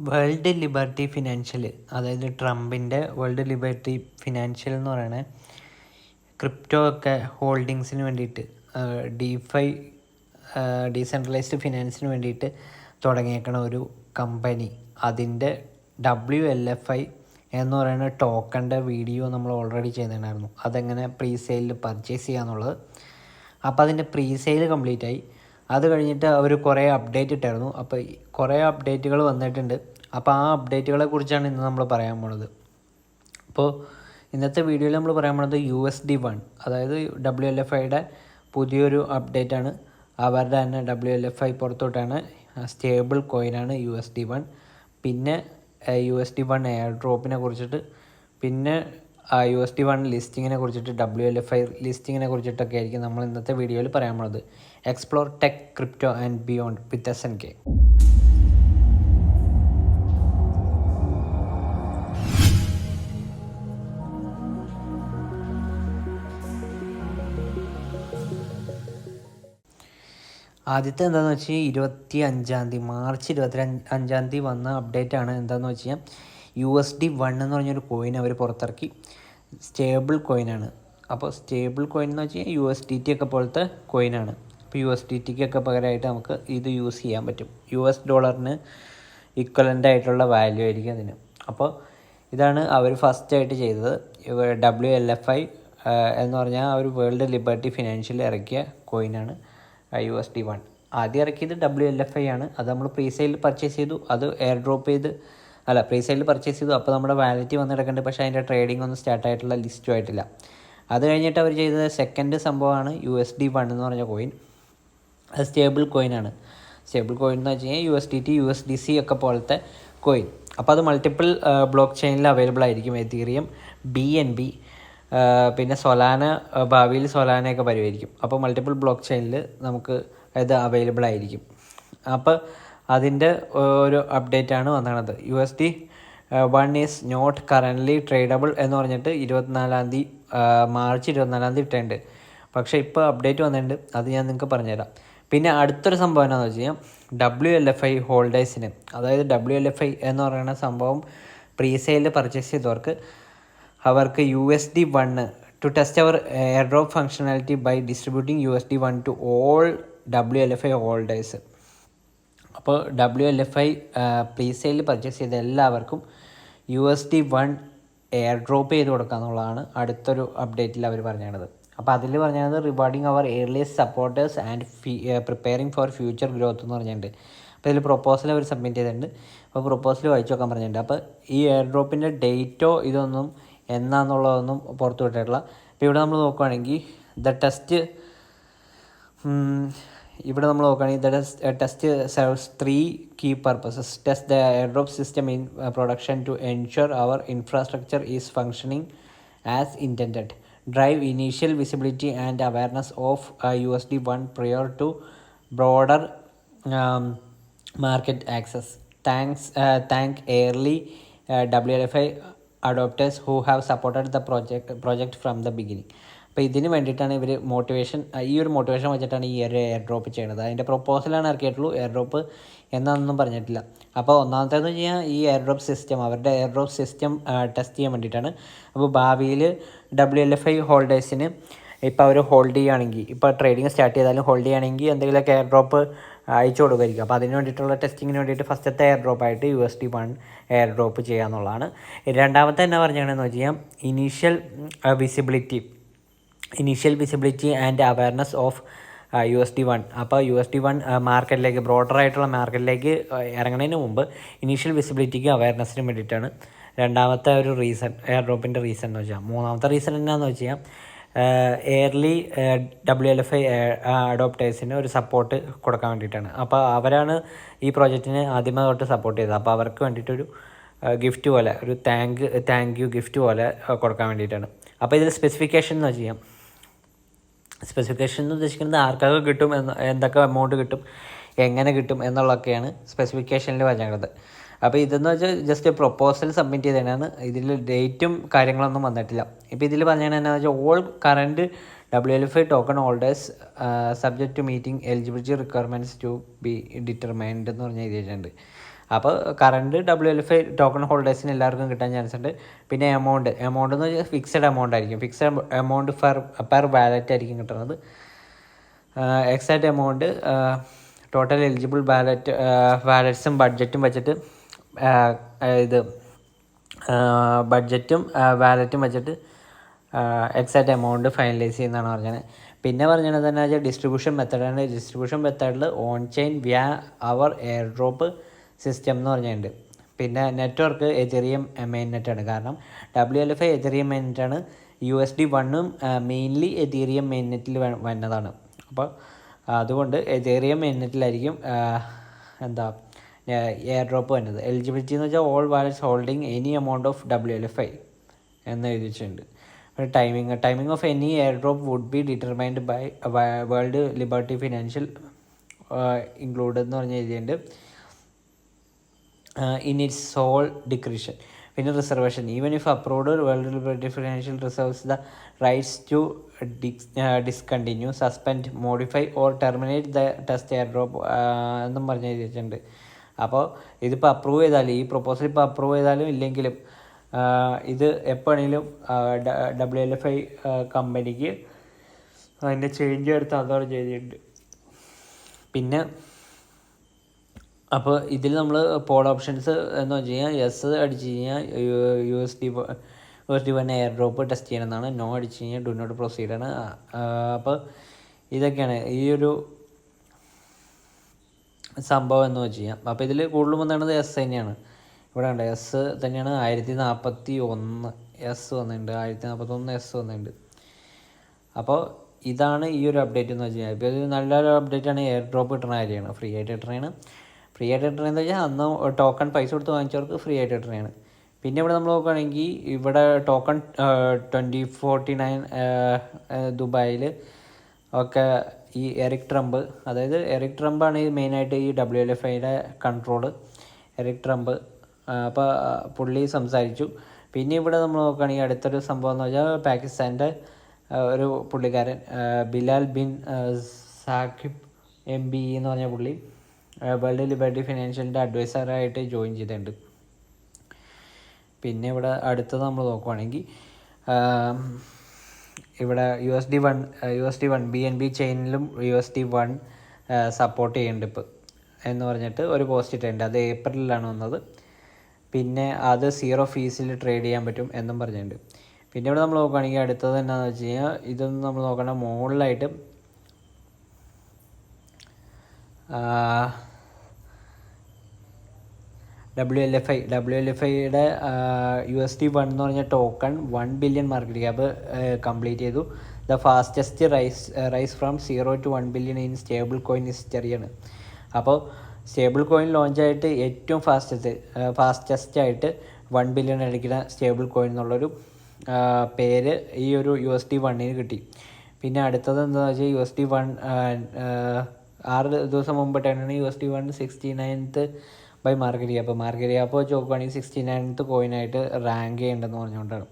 World Liberty financial, അതായത് ട്രംപിൻ്റെ world Liberty financial എന്ന് പറയുന്നത് ക്രിപ്റ്റോ ഒക്കെ ഹോൾഡിങ്സിന് വേണ്ടിയിട്ട്, ഡിഫൈ ഡീസെൻട്രലൈസ്ഡ് ഫിനാൻസിന് വേണ്ടിയിട്ട് തുടങ്ങിയേക്കണ ഒരു കമ്പനി. അതിൻ്റെ WLFI എന്ന് പറയുന്ന ടോക്കണിൻ്റെ വീഡിയോ നമ്മൾ ഓൾറെഡി ചെയ്തിട്ടുണ്ടായിരുന്നു, അതെങ്ങനെ പ്രീ സെയിലിൽ പർച്ചേസ് ചെയ്യാന്നുള്ളത്. അപ്പോൾ അതിൻ്റെ പ്രീ സെയിൽ കംപ്ലീറ്റ് ആയി. അത് കഴിഞ്ഞിട്ട് അവർ കുറേ അപ്ഡേറ്റ് ഇട്ടായിരുന്നു. അപ്പോൾ കുറേ അപ്ഡേറ്റുകൾ വന്നിട്ടുണ്ട്. അപ്പോൾ ആ അപ്ഡേറ്റുകളെ കുറിച്ചാണ് ഇന്ന് നമ്മൾ പറയാൻ പോണത്. അപ്പോൾ ഇന്നത്തെ വീഡിയോയിൽ നമ്മൾ പറയാൻ പോണത് USD1, അതായത് WLFIയുടെ പുതിയൊരു അപ്ഡേറ്റാണ്. അവരുടെ തന്നെ WLFI പുറത്തോട്ടാണ്, സ്റ്റേബിൾ കോയിനാണ് USD1. പിന്നെ USD1 എയർ ഡ്രോപ്പിനെ കുറിച്ചിട്ട്, പിന്നെ USD1 ലിസ്റ്റിങ്ങിനെ കുറിച്ചിട്ട്, WLFI ലിസ്റ്റിങ്ങിനെ കുറിച്ചിട്ടൊക്കെ ആയിരിക്കും നമ്മൾ ഇന്നത്തെ വീഡിയോയിൽ പറയാൻ പോകുന്നത്. Explore tech, crypto and beyond with SNK. ആദ്യത്തെ എന്താണെന്ന് വെച്ച് കഴിഞ്ഞാൽ മാർച്ച് 25 വന്ന അപ്ഡേറ്റാണ്. എന്താണെന്ന് വെച്ച് കഴിഞ്ഞാൽ USD1 എന്ന് പറഞ്ഞൊരു കോയിൻ അവർ പുറത്തിറക്കി. സ്റ്റേബിൾ കോയിനാണ്. അപ്പോൾ സ്റ്റേബിൾ കോയിൻ എന്ന് വെച്ച് കഴിഞ്ഞാൽ USDT ഒക്കെ പോലത്തെ കോയിനാണ്. അപ്പോൾ USDTക്കൊക്കെ പകരമായിട്ട് നമുക്ക് ഇത് യൂസ് ചെയ്യാൻ പറ്റും. $, ഇക്വലൻ്റ് ആയിട്ടുള്ള വാല്യൂ ആയിരിക്കും അതിന്. അപ്പോൾ ഇതാണ് അവർ ഫസ്റ്റായിട്ട് ചെയ്തത്. WLFI എന്ന് പറഞ്ഞാൽ അവർ വേൾഡ് ലിബർട്ടി ഫിനാൻഷ്യൽ ഇറക്കിയ കോയിനാണ് USD1. ആദ്യം ഇറക്കിയത് WLFI ആണ്. അത് നമ്മൾ പ്രീ സെയിൽ പർച്ചേസ് ചെയ്തു. അത് പ്രീ സെയിൽ പർച്ചേസ് ചെയ്തു. അപ്പോൾ നമ്മുടെ വാലറ്റ് വന്ന് കിടക്കുന്നുണ്ട്. പക്ഷേ അതിൻ്റെ ട്രേഡിംഗ് ഒന്നും സ്റ്റാർട്ടായിട്ടുള്ള, ലിസ്റ്റും ആയിട്ടില്ല. അത് കഴിഞ്ഞിട്ട് അവർ ചെയ്തത് സെക്കൻഡ് സംഭവമാണ് USD1 എന്ന് പറഞ്ഞ കോയിൻ. അത് സ്റ്റേബിൾ കോയിനാണ്. സ്റ്റേബിൾ കോയിൻ എന്ന് വെച്ച് കഴിഞ്ഞാൽ USDT, USDC ഒക്കെ പോലത്തെ കോയിൻ. അപ്പോൾ അത് മൾട്ടിപ്പിൾ ബ്ലോക്ക് ചെയിനിൽ അവൈലബിൾ ആയിരിക്കും. എതീറിയം, BNB, പിന്നെ സൊലാന, ഭാവിയിൽ സൊലാനയൊക്കെ പരിഹരിക്കും. അപ്പോൾ മൾട്ടിപ്പിൾ ബ്ലോക്ക് ചെയിനിൽ നമുക്ക് ഇത് അവൈലബിൾ ആയിരിക്കും. അപ്പോൾ അതിൻ്റെ ഒരു അപ്ഡേറ്റാണ് വന്നത്. USD1 is not currently tradable എന്ന് പറഞ്ഞിട്ട് മാർച്ച് 24 ഇട്ടുണ്ട്. പക്ഷേ ഇപ്പോൾ അപ്ഡേറ്റ് വന്നിട്ടുണ്ട്. അത് ഞാൻ നിങ്ങൾക്ക് പറഞ്ഞുതരാം. പിന്നെ അടുത്തൊരു സംഭവം എന്താണെന്ന് വെച്ച് കഴിഞ്ഞാൽ WLFI ഹോൾഡേഴ്സിന്, അതായത് WLFI എന്ന് പറയുന്ന സംഭവം പ്രീ സെയിലിൽ പർച്ചേസ് ചെയ്തവർക്ക്, അവർക്ക് USD1 to test our air drop functionality by distributing USD1 to all WLFI holders. അപ്പോൾ WLFI പ്രീ സെയിലിൽ പർച്ചേസ് ചെയ്ത എല്ലാവർക്കും USD1 എയർ ഡ്രോപ്പ് ചെയ്ത് കൊടുക്കുക എന്നുള്ളതാണ് അടുത്തൊരു അപ്ഡേറ്റിൽ അവർ പറഞ്ഞത്. അപ്പോൾ അതിൽ പറഞ്ഞത് rewarding our earliest supporters and preparing for future growth എന്ന് പറഞ്ഞിട്ടുണ്ട്. അപ്പോൾ ഇതിൽ പ്രൊപ്പോസൽ അവർ സബ്മിറ്റ് ചെയ്തിട്ടുണ്ട്. അപ്പോൾ പ്രൊപ്പോസൽ വായിച്ചു നോക്കാൻ പറഞ്ഞിട്ടുണ്ട്. അപ്പോൾ ഈ എയർ ഡ്രോപ്പിൻ്റെ ഡേറ്റോ ഇതൊന്നും എന്നാന്നുള്ളതൊന്നും പുറത്തു വിട്ടിട്ടില്ല. അപ്പോൾ ഇവിടെ നമ്മൾ നോക്കുകയാണെങ്കിൽ test serves 3 key purposes. Test the airdrop system in production to ensure our infrastructure is functioning as intended. Drive initial visibility and awareness of USD1 prior to broader market access. Thank early WLFI adopters who have supported the project from the beginning. അപ്പോൾ ഇതിന് വേണ്ടിയിട്ടാണ് ഇവർ ഈ ഒരു motivation വെച്ചിട്ടാണ് ഈ ഒരു air drop ചെയ്യുന്നത്. അതിൻ്റെ പ്രൊപ്പോസലാണ് ഇറക്കിയിട്ടുള്ളൂ. എയർ ഡ്രോപ്പ് എന്നാണെന്നൊന്നും പറഞ്ഞിട്ടില്ല. അപ്പോൾ ഒന്നാമത്തേന്ന് വെച്ച് കഴിഞ്ഞാൽ ഈ എയർ ഡ്രോപ്പ് സിസ്റ്റം, അവരുടെ എയർ ഡ്രോപ്പ് സിസ്റ്റം ടെസ്റ്റ് ചെയ്യാൻ വേണ്ടിയിട്ടാണ്. അപ്പോൾ ഭാവിയിൽ WLFI ഹോൾഡേഴ്സിന് ഇപ്പോൾ അവർ ഹോൾഡ് ചെയ്യുകയാണെങ്കിൽ, ഇപ്പോൾ ട്രേഡിങ് സ്റ്റാർട്ട് ചെയ്താലും ഹോൾഡ് ചെയ്യുകയാണെങ്കിൽ എന്തെങ്കിലുമൊക്കെ എയർ ഡ്രോപ്പ് അയച്ചു കൊടുക്കുമായിരിക്കും. അപ്പോൾ അതിന് വേണ്ടിയിട്ടുള്ള ടെസ്റ്റിങ്ങിന് വേണ്ടിയിട്ട് ഫസ്റ്റത്തെ എയർ ഡ്രോപ്പായിട്ട് USD1 എയർ ഡ്രോപ്പ് ചെയ്യുക എന്നുള്ളതാണ്. രണ്ടാമത്തെ എന്നാ പറഞ്ഞാണെന്ന് വെച്ച് കഴിഞ്ഞാൽ initial visibility and awareness of USD1. അപ്പോൾ USD1 മാർക്കറ്റിലേക്ക്, ബ്രോഡറായിട്ടുള്ള മാർക്കറ്റിലേക്ക് ഇറങ്ങുന്നതിന് മുമ്പ് ഇനീഷ്യൽ വിസിബിലിറ്റിക്ക് അവയർനെസ്സിന് വേണ്ടിയിട്ടാണ് രണ്ടാമത്തെ ഒരു റീസൺ, എയർ ഡ്രോപ്പിൻ്റെ റീസൺ എന്ന് വെച്ചാൽ. മൂന്നാമത്തെ റീസൺ എന്നാന്ന് വെച്ച് കഴിഞ്ഞാൽ എയർലി WLFI അഡോപ്റ്റേഴ്സിന് ഒരു സപ്പോർട്ട് കൊടുക്കാൻ വേണ്ടിയിട്ടാണ്. അപ്പോൾ അവരാണ് ഈ പ്രോജക്റ്റിന് ആദ്യമേ തൊട്ട് സപ്പോർട്ട് ചെയ്തത്. അപ്പോൾ അവർക്ക് വേണ്ടിയിട്ടൊരു ഗിഫ്റ്റ് പോലെ, ഒരു താങ്ക് യു ഗിഫ്റ്റ് പോലെ കൊടുക്കാൻ വേണ്ടിയിട്ടാണ്. അപ്പോൾ ഇതിൽ സ്പെസിഫിക്കേഷൻ എന്ന് വെച്ച് കഴിഞ്ഞാൽ, സ്പെസിഫിക്കേഷൻ എന്ന് ഉദ്ദേശിക്കുന്നത് ആർക്കൊക്കെ കിട്ടും, എന്തൊക്കെ എമൗണ്ട് കിട്ടും, എങ്ങനെ കിട്ടും എന്നുള്ളതൊക്കെയാണ് സ്പെസിഫിക്കേഷനിൽ പറഞ്ഞത്. അപ്പോൾ ഇതെന്ന് വെച്ചാൽ ജസ്റ്റ് പ്രൊപ്പോസൽ സബ്മിറ്റ് ചെയ്തതാണ്. ഇതിൽ ഡേറ്റും കാര്യങ്ങളൊന്നും വന്നിട്ടില്ല. ഇപ്പോൾ ഇതിൽ പറഞ്ഞാൽ എന്നാന്ന് വെച്ചാൽ all current WLFI token holders subject to meeting eligibility requirements to be determined എന്ന് പറഞ്ഞ് എഴുതിയിട്ടുണ്ട്. അപ്പോൾ കറണ്ട് WLFI ടോക്കൺ ഹോൾഡേഴ്സിന് എല്ലാവർക്കും കിട്ടാൻ ചാൻസ് ഉണ്ട്. പിന്നെ എമൗണ്ട് എന്ന് വെച്ചാൽ ഫിക്സഡ് എമൗണ്ട് ആയിരിക്കും. ഫിക്സഡ് എമൗണ്ട് പെർ വാലറ്റ് ആയിരിക്കും കിട്ടുന്നത്. എക്സാക്റ്റ് എമൗണ്ട് ടോട്ടൽ എലിജിബിൾ വാലറ്റ്സും ബഡ്ജറ്റും വെച്ചിട്ട് ഇത് ബഡ്ജറ്റും വാലറ്റും വെച്ചിട്ട് എക്സാക്റ്റ് എമൗണ്ട് ഫൈനലൈസ് ചെയ്യുന്നതാണ് പറഞ്ഞത്. പിന്നെ പറഞ്ഞത് തന്നെ വെച്ചാൽ ഡിസ്ട്രിബ്യൂഷൻ മെത്തേഡാണ്. ഡിസ്ട്രിബ്യൂഷൻ മെത്തേഡിൽ ഓൺ ചെയിൻ വ്യാ അവർ എയർ ഡ്രോപ്പ് സിസ്റ്റം എന്ന് പറഞ്ഞിട്ടുണ്ട്. പിന്നെ നെറ്റ്വർക്ക് എതെറിയം മെയിൻ നെറ്റാണ്. കാരണം WLFI എതെറിയം മെയിൻ നെറ്റാണ്. USD 1 മെയിൻലി എതെറിയം മെയിൻ നെറ്റിൽ വന്നതാണ്. അപ്പോൾ അതുകൊണ്ട് എതെറിയം മെയിൻ നെറ്റിലായിരിക്കും എയർ ഡ്രോപ്പ് വരുന്നത്. എലിജിബിലിറ്റി എന്ന് വെച്ചാൽ all wallets holding any amount of WLFI എന്ന് എഴുതിയിട്ടുണ്ട്. Timing of any air drop would be determined by World Liberty Financial include എന്ന് പറഞ്ഞ് എഴുതിയിട്ടുണ്ട്. In its sole ഡിക്രിഷൻ. പിന്നെ reservation even if approved World Liberty Financial reserves the rights to discontinue, suspend, modify or terminate the test airdrop എന്നും പറഞ്ഞ് എഴുതിയിട്ടുണ്ട്. അപ്പോൾ ഇതിപ്പോൾ approve ചെയ്താലും, ഈ പ്രൊപ്പോസൽ ഇപ്പോൾ അപ്രൂവ് ചെയ്താലും ഇല്ലെങ്കിലും ഇത് എപ്പോഴെങ്കിലും WLFI കമ്പനിക്ക് അതിൻ്റെ ചേഞ്ച് എടുത്ത് അതോടെ ചെയ്തിട്ടുണ്ട്. പിന്നെ അപ്പോൾ ഇതിൽ നമ്മൾ പോൾ ഓപ്ഷൻസ് എന്ന് വെച്ച് കഴിഞ്ഞാൽ യെസ് അടിച്ച് കഴിഞ്ഞാൽ USD 1 എയർ ഡ്രോപ്പ് ടെസ്റ്റ് ചെയ്യണമെന്നാണ്. നോ അടിച്ച് കഴിഞ്ഞാൽ ഡു നോട്ട് പ്രൊസീഡാണ്. അപ്പോൾ ഇതൊക്കെയാണ് ഈ ഒരു സംഭവം എന്ന് വെച്ച് കഴിഞ്ഞാൽ. അപ്പോൾ ഇതിൽ കൂടുതലും വന്നിട്ടുള്ളത് എസ് തന്നെയാണ്. ഇവിടെ ഉണ്ട് എസ് തന്നെയാണ്. 1041 എസ് വന്നിട്ടുണ്ട്, 1041 എസ് വന്നിട്ടുണ്ട്. അപ്പോൾ ഇതാണ് ഈ ഒരു അപ്ഡേറ്റ് എന്ന് വെച്ച് കഴിഞ്ഞാൽ. ഇപ്പോൾ ഇത് നല്ലൊരു അപ്ഡേറ്റാണ്. എയർ ഡ്രോപ്പ് കിട്ടുന്ന കാര്യമാണ്, ഫ്രീ ആയിട്ട് കിട്ടണതാണ്. ഫ്രീ ആയിട്ട് കിട്ടണമെന്ന് വെച്ചാൽ അന്ന് ടോക്കൺ പൈസ കൊടുത്ത് വാങ്ങിച്ചവർക്ക് ഫ്രീ ആയിട്ട് കിട്ടണതാണ്. പിന്നെ ഇവിടെ നമ്മൾ നോക്കുകയാണെങ്കിൽ ഇവിടെ ടോക്കൺ 2049 ദുബായിൽ ഒക്കെ ഈ എറിക് ട്രംപ്, അതായത് എറിക് ട്രംപാണ് ഈ മെയിനായിട്ട് ഈ WLFIയുടെ കൺട്രോള്. എറിക് ട്രംപ് അപ്പോൾ പുള്ളി സംസാരിച്ചു. പിന്നെ ഇവിടെ നമ്മൾ നോക്കുകയാണെങ്കിൽ അടുത്തൊരു സംഭവം എന്ന് വെച്ചാൽ പാകിസ്ഥാൻ്റെ ഒരു പുള്ളിക്കാരൻ ബിലാൽ ബിൻ സാഖിബ് MBE എന്ന് പറഞ്ഞ പുള്ളി വേൾഡ് ലിബർട്ടി ഫിനാൻഷ്യലിൻ്റെ അഡ്വൈസറായിട്ട് ജോയിൻ ചെയ്തിട്ടുണ്ട്. പിന്നെ ഇവിടെ അടുത്തത് നമ്മൾ നോക്കുവാണെങ്കിൽ ഇവിടെ USD 1 BNB ചെയിനിലും USD 1 സപ്പോർട്ട് ചെയ്യുന്നുണ്ട് ഇപ്പോൾ എന്ന് പറഞ്ഞിട്ട് ഒരു പോസ്റ്റ് ഇട്ടിട്ടുണ്ട്. അത് ഏപ്രിലാണ് വന്നത്. പിന്നെ അത് 0 ഫീസിൽ ട്രേഡ് ചെയ്യാൻ പറ്റും എന്നും പറഞ്ഞിട്ടുണ്ട്. പിന്നെ ഇവിടെ നമ്മൾ നോക്കുകയാണെങ്കിൽ അടുത്തത് എന്താണെന്ന് വെച്ച് കഴിഞ്ഞാൽ ഇതൊന്നും നമ്മൾ നോക്കണ്ട. മുകളിലായിട്ട് WLFIയുടെ USD 1 എന്ന് പറഞ്ഞ token 1 billion market cap complete ചെയ്തു. The fastest rise from 0 to 1 billion in stable coin ഹിസ്റ്ററിയാണ്. അപ്പോൾ സ്റ്റേബിൾ കോയിൻ ലോഞ്ചായിട്ട് ഏറ്റവും ഫാസ്റ്റസ്റ്റ് ആയിട്ട് 1 ബില്യൺ അടിക്കുന്ന സ്റ്റേബിൾ കോയിൻ എന്നുള്ളൊരു പേര് ഈ ഒരു USD 1 കിട്ടി. പിന്നെ അടുത്തത് എന്താണെന്ന് വെച്ചാൽ USD 1 6 ദിവസം മുമ്പിട്ടാണ് USD 1 69th by market cap വെച്ച് നോക്കുകയാണെങ്കിൽ 69th കോയിനായിട്ട് റാങ്ക് ചെയ്യേണ്ടതെന്ന് പറഞ്ഞുകൊണ്ടാണ്.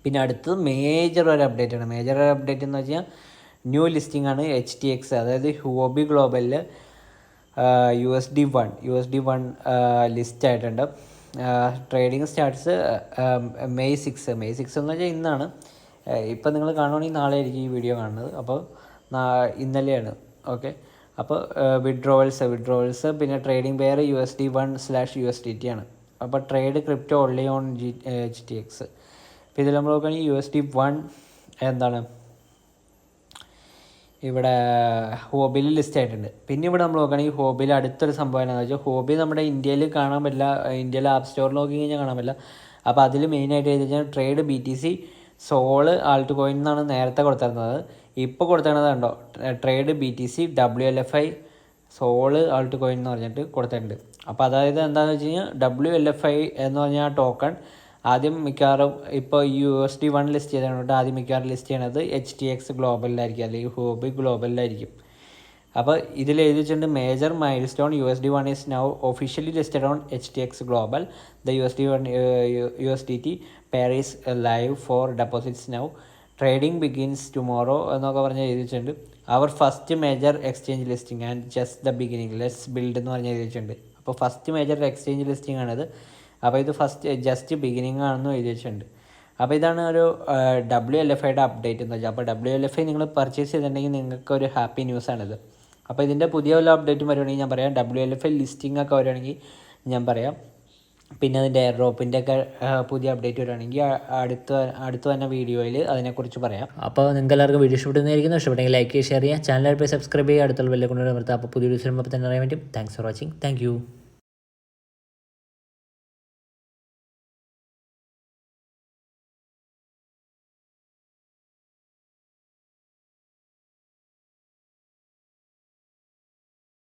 പിന്നെ അടുത്തത് മേജർ ഒരു അപ്ഡേറ്റ് എന്ന് വെച്ചാൽ ന്യൂ ലിസ്റ്റിംഗ് ആണ്. HTX, അതായത് ഹുവോബി ഗ്ലോബലിൽ USD 1 ലിസ്റ്റ് ആയിട്ടുണ്ട്. ട്രേഡിങ് സ്റ്റാർട്ട്സ് May 6 എന്ന് വെച്ചാൽ ഇന്നാണ്. ഇപ്പം നിങ്ങൾ കാണുവാണെങ്കിൽ നാളെ ആയിരിക്കും ഈ വീഡിയോ കാണുന്നത്. അപ്പോൾ ഇന്നലെയാണ്. ഓക്കെ, അപ്പോൾ വിഡ്രോവൽസ് പിന്നെ ട്രേഡിംഗ് പെയർ USD 1/USDT ആണ്. അപ്പോൾ trade crypto only on HTX. അപ്പോൾ ഇതിൽ നമ്മൾ നോക്കുകയാണെങ്കിൽ USD 1 എന്താണ് ഇവിടെ ഹോബിയിൽ ലിസ്റ്റ് ആയിട്ടുണ്ട്. പിന്നെ ഇവിടെ നമ്മൾ നോക്കുകയാണെങ്കിൽ ഹോബിയിൽ അടുത്തൊരു സംഭവം എന്താണെന്ന് വെച്ചാൽ ഹോബി നമ്മുടെ ഇന്ത്യയിൽ കാണാൻ പറ്റില്ല. ഇന്ത്യയിൽ ആപ്പ് സ്റ്റോറിൽ നോക്കി കഴിഞ്ഞാൽ കാണാൻ പറ്റില്ല. അപ്പോൾ അതിൽ മെയിനായിട്ട് എഴുതി കഴിഞ്ഞാൽ trade BTC Sol altcoin എന്നാണ് നേരത്തെ കൊടുത്തിരുന്നത്. ഇപ്പോൾ കൊടുത്തിരുന്നത് കണ്ടോ, trade BTC WLFI Sol altcoin എന്ന് പറഞ്ഞിട്ട് കൊടുത്തിട്ടുണ്ട്. അപ്പോൾ അതായത് എന്താണെന്ന് വെച്ച് കഴിഞ്ഞാൽ WLFI എന്ന് പറഞ്ഞാൽ ആ ടോക്കൺ ആദ്യം മിക്കവാറും ഇപ്പോൾ USD 1 ലിസ്റ്റ് ചെയ്തതുകൊണ്ട് ആദ്യം മിക്കവാറും ലിസ്റ്റ് ചെയ്യണത് HTX ഗ്ലോബലിലായിരിക്കും, അല്ലെങ്കിൽ ഹോബി ഗ്ലോബലിലായിരിക്കും. അപ്പോൾ ഇതിൽ എഴുതി വെച്ചിട്ടുണ്ട് major milestone USD 1 is now officially listed on HTX global. The USD 1 USDT pair is live for deposits now. Trading begins tomorrow എന്നൊക്കെ പറഞ്ഞ് എഴുതി വെച്ചിട്ടുണ്ട്. അവർ first major exchange listing and just the beginning let's build എന്ന് പറഞ്ഞ് എഴുതി വെച്ചിട്ടുണ്ട്. അപ്പോൾ ഫസ്റ്റ് മേജർ എക്സ്ചേഞ്ച് ലിസ്റ്റിംഗ് ആണിത്. അപ്പോൾ ഇത് ജസ്റ്റ് ബിഗിനിങ് ആണെന്ന് എഴുതി വെച്ചിട്ടുണ്ട്. അപ്പോൾ ഇതാണ് ഒരു WLFIയുടെ അപ്ഡേറ്റ് എന്ന് വെച്ചാൽ. അപ്പോൾ WLFI നിങ്ങൾ പർച്ചേസ് ചെയ്തിട്ടുണ്ടെങ്കിൽ നിങ്ങൾക്ക് ഒരു ഹാപ്പി ന്യൂസാണിത്. അപ്പോൾ ഇതിൻ്റെ പുതിയ വല്ല അപ്ഡേറ്റും വരുവാണെങ്കിൽ ഞാൻ പറയാം. WLFI ലിസ്റ്റിംഗ് ഒക്കെ വരുവാണെങ്കിൽ ഞാൻ പറയാം. പിന്നെ അതിൻ്റെ എയർ ഡ്രോപ്പിൻ്റെ ഒക്കെ പുതിയ അപ്ഡേറ്റ് വരുവാണെങ്കിൽ അടുത്ത തന്നെ വീഡിയോയിൽ അതിനെക്കുറിച്ച് പറയാം. അപ്പോൾ നിങ്ങൾക്ക് എല്ലാവർക്കും വീഡിയോ ഇഷ്ടപ്പെടുന്നതായിരിക്കുന്നു. ഇഷ്ടപ്പെട്ടെങ്കിൽ ലൈക്ക് ചെയ്യുക, ഷെയർ ചെയ്യുക, ചാനൽ സബ്സ്ക്രൈബ് ചെയ്യുക, അടുത്തുള്ള ബെല്ലെ കൊണ്ടുവരാൻ നിർത്താം. അപ്പോൾ പുതിയ വീഡിയോസ് വരുമ്പോൾ തന്നെ അറിയാൻ പറ്റും. Thanks for watching. Thank you.